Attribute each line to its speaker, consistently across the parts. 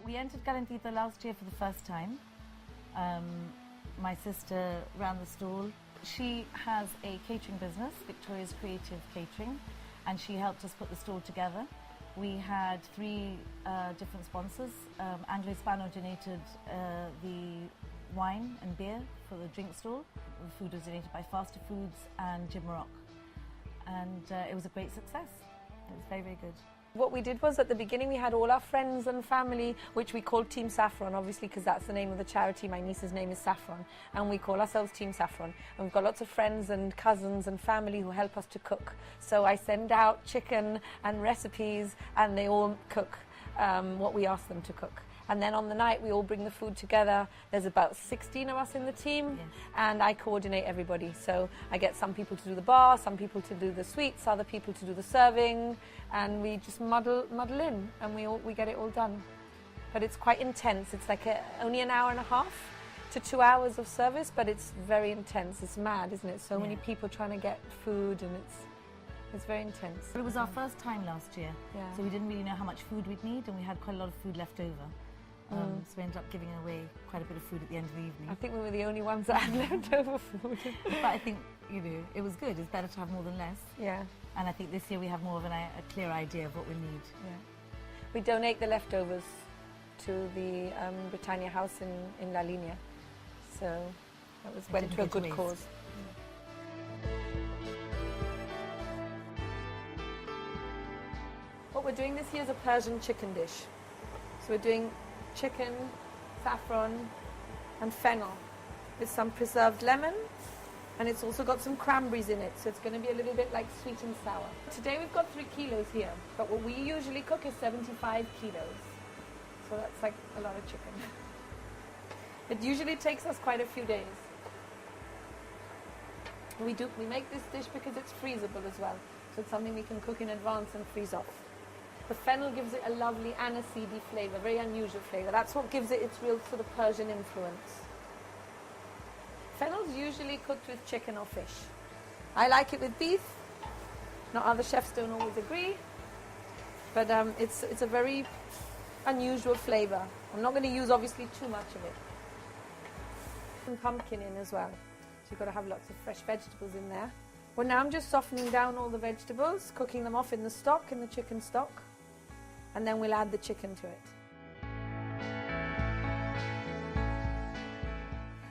Speaker 1: We entered Calentita last year for the first time. My sister ran the stall. She has a catering business, Victoria's Creative Catering, and she helped us put the stall together. We had three different sponsors. Anglo Hispano donated the wine and beer for the drink stall. The food was donated by Faster Foods and Jim Rock. And it was a great success. It was very, very good.
Speaker 2: What we did was, at the beginning, we had all our friends and family, which we called Team Saffron, obviously, because that's the name of the charity. My niece's name is Saffron, and we call ourselves Team Saffron. And we've got lots of friends and cousins and family who help us to cook. So I send out chicken and recipes, and they all cook what we ask them to cook. And then on the night, we all bring the food together. There's about 16 of us in the team, yes. And I coordinate everybody. So I get some people to do the bar, some people to do the sweets, other people to do the serving, and we just muddle in, and we get it all done. But it's quite intense. It's like only an hour and a half to 2 hours of service, but it's very intense. It's mad, isn't it? So many people trying to get food, and it's very intense.
Speaker 1: But it was our first time last year,
Speaker 2: yeah.
Speaker 1: So we didn't really know how much food we'd need, and we had quite a lot of food left over. So we ended up giving away quite a bit of food at the end of the evening.
Speaker 2: I think we were the only ones that had leftover food.
Speaker 1: But I think, it was good. It's better to have more than less.
Speaker 2: Yeah.
Speaker 1: And I think this year we have more of a clear idea of what we need.
Speaker 2: Yeah. We donate the leftovers to the Britannia House in La Linea. So that went to a good cause. Yeah. What we're doing this year is a Persian chicken dish. So we're doing chicken, saffron and fennel with some preserved lemon, and it's also got some cranberries in it, so it's going to be a little bit like sweet and sour. Today we've got 3 kilos here, but what we usually cook is 75 kilos. So that's like a lot of chicken. It usually takes us quite a few days. We make this dish because it's freezable as well, so it's something we can cook in advance and freeze off. The fennel gives it a lovely aniseedy flavour, very unusual flavour. That's what gives it its real sort of Persian influence. Fennel's usually cooked with chicken or fish. I like it with beef. Not other chefs don't always agree, but it's a very unusual flavour. I'm not going to use obviously too much of it. Some pumpkin in as well, so you've got to have lots of fresh vegetables in there. Well, now I'm just softening down all the vegetables, cooking them off in the stock, in the chicken stock. And then we'll add the chicken to it.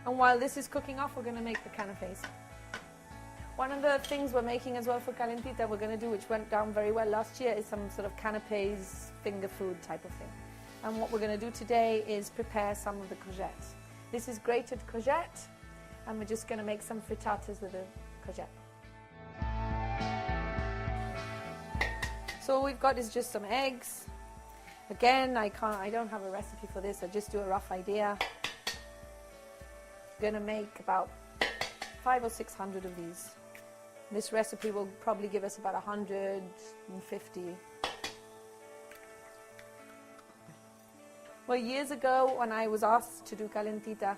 Speaker 2: And while this is cooking off, we're going to make the canapes. One of the things we're making as well for Calentita we're going to do, which went down very well last year, is some sort of canapes, finger food type of thing. And what we're going to do today is prepare some of the courgettes. This is grated courgette, and we're just going to make some frittatas with the courgette. So all we've got is just some eggs. Again, I don't have a recipe for this, I just do a rough idea. I'm gonna make about 500 or 600 of these. This recipe will probably give us about 150. Well, years ago when I was asked to do Calentita,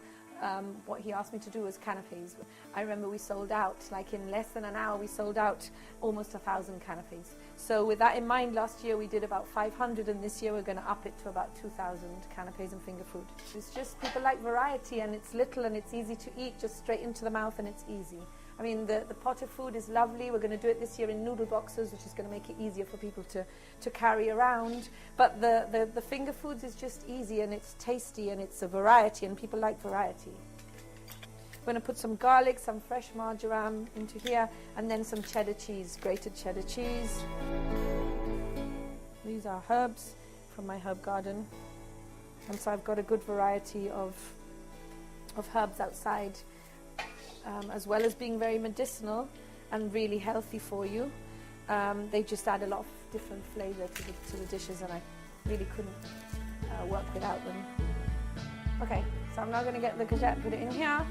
Speaker 2: what he asked me to do was canapes. I remember we sold out, like in less than an hour, we sold out almost 1,000 canapes. So with that in mind, last year we did about 500, and this year we're going to up it to about 2,000 canapes and finger food. It's just, people like variety, and it's little and it's easy to eat, just straight into the mouth, and it's easy. I mean, the pot of food is lovely. We're going to do it this year in noodle boxes, which is going to make it easier for people to carry around. But the finger foods is just easy, and it's tasty, and it's a variety, and people like variety. We're going to put some garlic, some fresh marjoram into here, and then some cheddar cheese, grated cheddar cheese. These are herbs from my herb garden. And so I've got a good variety of herbs outside, as well as being very medicinal and really healthy for you. They just add a lot of different flavour to the dishes, and I really couldn't work without them. Okay, so I'm now going to get the courgette, put it in here.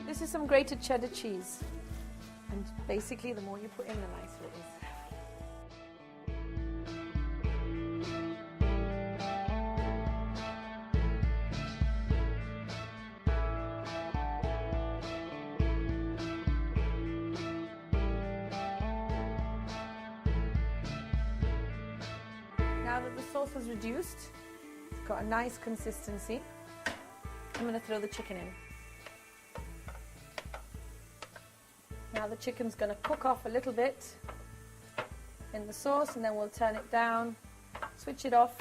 Speaker 2: This is some grated cheddar cheese, and basically the more you put in, the nicer it is. Now that the sauce has reduced, it's got a nice consistency, I'm going to throw the chicken in. Now the chicken's going to cook off a little bit in the sauce, and then we'll turn it down, switch it off,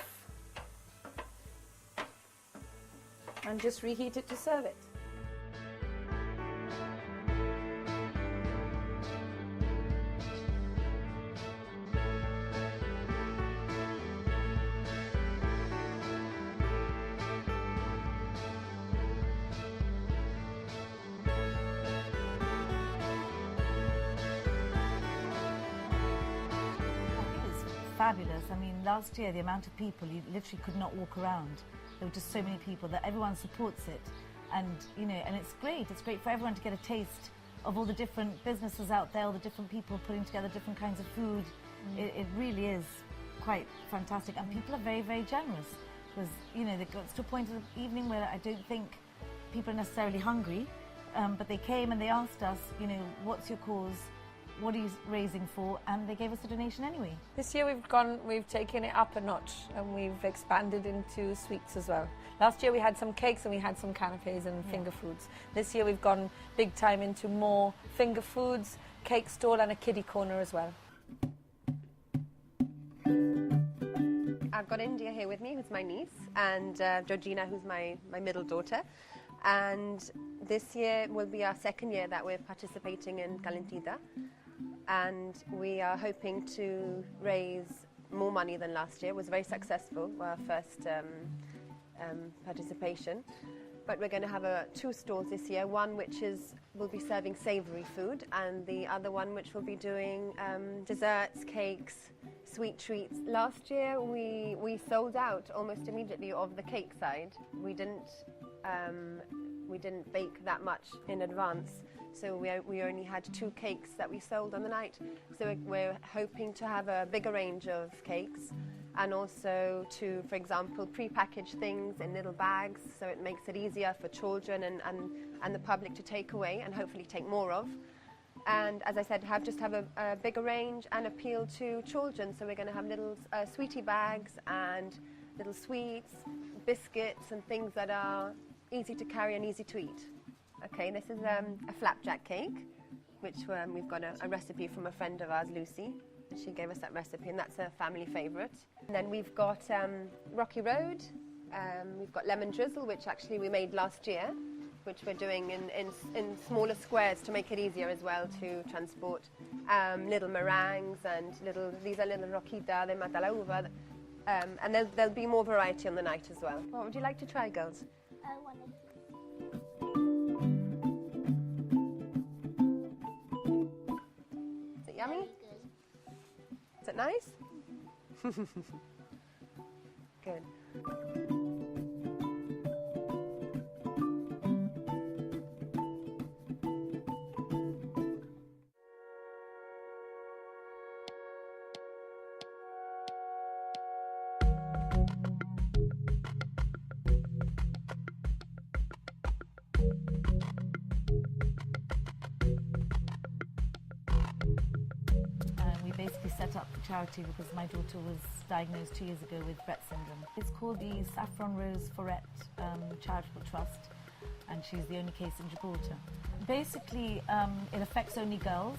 Speaker 2: and just reheat it to serve it.
Speaker 1: Fabulous. I mean, last year the amount of people, you literally could not walk around. There were just so many people that everyone supports it, and you know, and it's great. It's great for everyone to get a taste of all the different businesses out there, all the different people putting together different kinds of food. It really is quite fantastic, and people are very, very generous, because you know, it got to a point of the evening where I don't think people are necessarily hungry, but they came and they asked us, you know, what's your cause? What are you raising for? And they gave us a donation anyway. This year we've taken it up a notch, and we've expanded into sweets as well. Last year we had some cakes and we had some canapes and finger foods. This year we've gone big time into more finger foods, cake stall and a kiddie corner as well.
Speaker 3: I've got India here with me, who's my niece, and Georgina, who's my middle daughter. And this year will be our second year that we're participating in Calentita. And we are hoping to raise more money than last year. It was very successful, our first participation. But we're going to have two stalls this year, one which will be serving savoury food, and the other one which will be doing desserts, cakes, sweet treats. Last year we sold out almost immediately of the cake side. We didn't bake that much in advance, so we only had 2 cakes that we sold on the night. So we're hoping to have a bigger range of cakes, and also to, for example, pre-package things in little bags, so it makes it easier for children and the public to take away and hopefully take more of. And as I said, have a bigger range and appeal to children. So we're going to have little sweetie bags and little sweets, biscuits and things that are easy to carry and easy to eat. Okay, this is a flapjack cake, which we've got a recipe from a friend of ours, Lucy. She gave us that recipe, and that's a family favourite. And then we've got Rocky Road, we've got lemon drizzle, which actually we made last year, which we're doing in smaller squares to make it easier as well to transport. Little meringues and these are little roquita de mata la uva. And there'll be more variety on the night as well. What would you like to try, girls?
Speaker 4: I wanted
Speaker 3: Is it yummy?
Speaker 4: good.
Speaker 3: Is it nice? Good.
Speaker 1: Basically set up the charity because my daughter was diagnosed 2 years ago with Rett syndrome. It's called the Saffron Rose for Rett Charitable Trust, and she's the only case in Gibraltar. Basically, it affects only girls,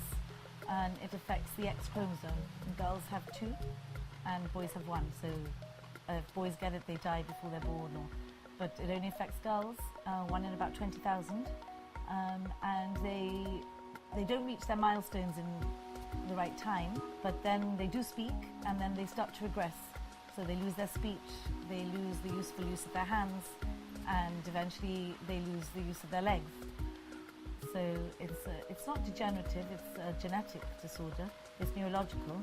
Speaker 1: and it affects the X chromosome. And girls have 2 and boys have 1, so if boys get it, they die before they're born. But it only affects girls, 1 in about 20,000, and they don't reach their milestones in the right time, but then they do speak, and then they start to regress. So they lose their speech, they lose the useful use of their hands, and eventually they lose the use of their legs. So it's not degenerative, it's a genetic disorder, it's neurological,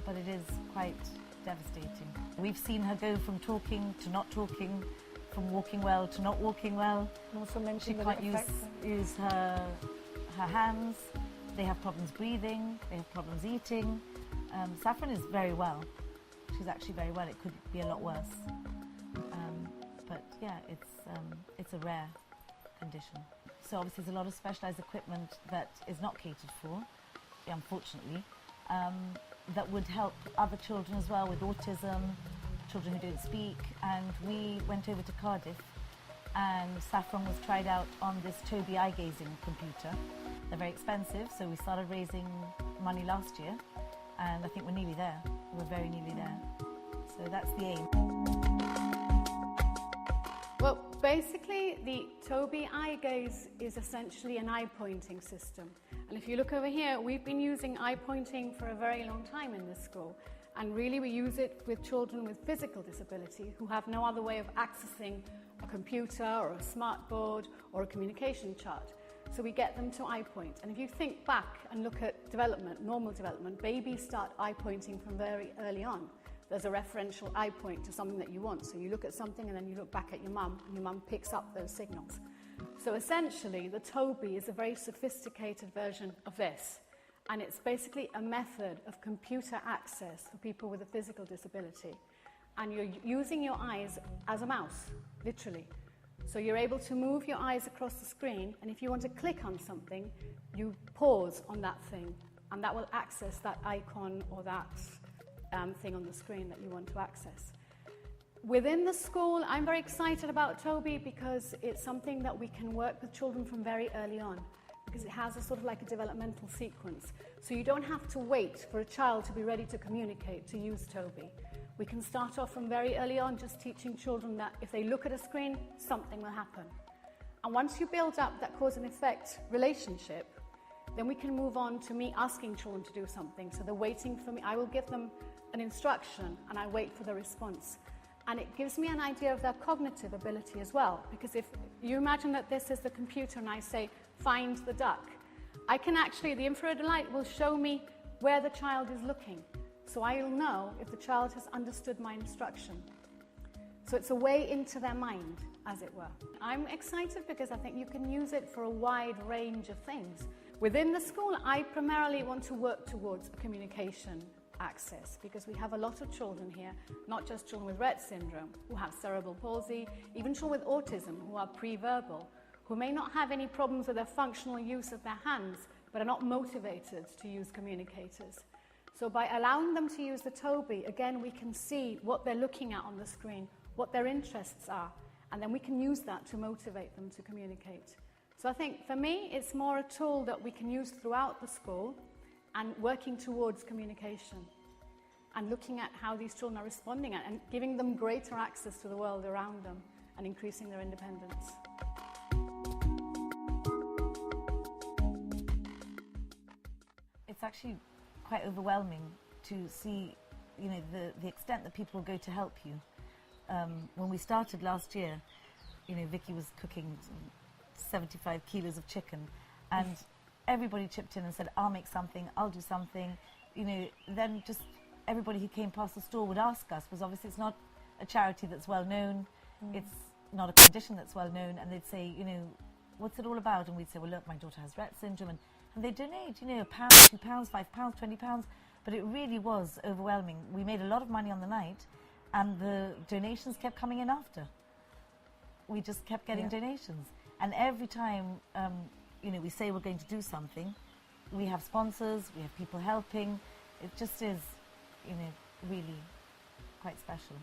Speaker 1: but it is quite devastating. We've seen her go from talking to not talking, from walking well to not walking well.
Speaker 2: Also
Speaker 1: She can't use her hands. They have problems breathing, they have problems eating. Saffron is very well. She's actually very well. It could be a lot worse. But yeah, it's a rare condition. So obviously there's a lot of specialised equipment that is not catered for, unfortunately. that would help other children as well with autism, children who don't speak. And we went over to Cardiff, and Saffron was tried out on this Tobii eye gazing computer. They're very expensive, so we started raising money last year, and I think we're nearly there. We're very nearly there. So that's the aim.
Speaker 4: Well, basically, the Tobii eye gaze is essentially an eye pointing system. And if you look over here, we've been using eye pointing for a very long time in this school. And really, we use it with children with physical disability who have no other way of accessing a computer or a smart board or a communication chart. So we get them to eye point. And if you think back and look at development, normal development, babies start eye pointing from very early on. There's a referential eye point to something that you want. So you look at something and then you look back at your mum, and your mum picks up those signals. So essentially, the Tobii is a very sophisticated version of this. And it's basically a method of computer access for people with a physical disability. And you're using your eyes as a mouse, literally. So you're able to move your eyes across the screen, and if you want to click on something, you pause on that thing, and that will access that icon or that thing on the screen that you want to access. Within the school, I'm very excited about Tobii because it's something that we can work with children from very early on, because it has a sort of like a developmental sequence. So you don't have to wait for a child to be ready to communicate to use Tobii. We can start off from very early on just teaching children that if they look at a screen, something will happen. And once you build up that cause and effect relationship, then we can move on to me asking children to do something. So they're waiting for me. I will give them an instruction and I wait for the response. And it gives me an idea of their cognitive ability as well. Because if you imagine that this is the computer and I say, find the duck, I can actually, the infrared light will show me where the child is looking. So I'll know if the child has understood my instruction. So it's a way into their mind, as it were. I'm excited because I think you can use it for a wide range of things. Within the school, I primarily want to work towards communication access because we have a lot of children here, not just children with Rett syndrome, who have cerebral palsy, even children with autism who are pre-verbal, who may not have any problems with their functional use of their hands, but are not motivated to use communicators. So by allowing them to use the Tobii, again, we can see what they're looking at on the screen, what their interests are, and then we can use that to motivate them to communicate. So I think for me, it's more a tool that we can use throughout the school and working towards communication and looking at how these children are responding and giving them greater access to the world around them and increasing their independence.
Speaker 1: It's actually quite overwhelming to see, you know, the extent that people will go to help you. When we started last year, you know, Vicky was cooking 75 kilos of chicken, and everybody chipped in and said, I'll make something, I'll do something. You know, then just everybody who came past the store would ask us, because obviously it's not a charity that's well known, it's not a condition that's well known, and they'd say, you know, what's it all about? And we'd say, well, look, my daughter has Rett syndrome, and they donate, you know, £1, £2, £5, £20, but it really was overwhelming. We made a lot of money on the night, and the donations kept coming in after. We just kept getting donations. And every time, you know, we say we're going to do something, we have sponsors, we have people helping. It just is, you know, really quite special.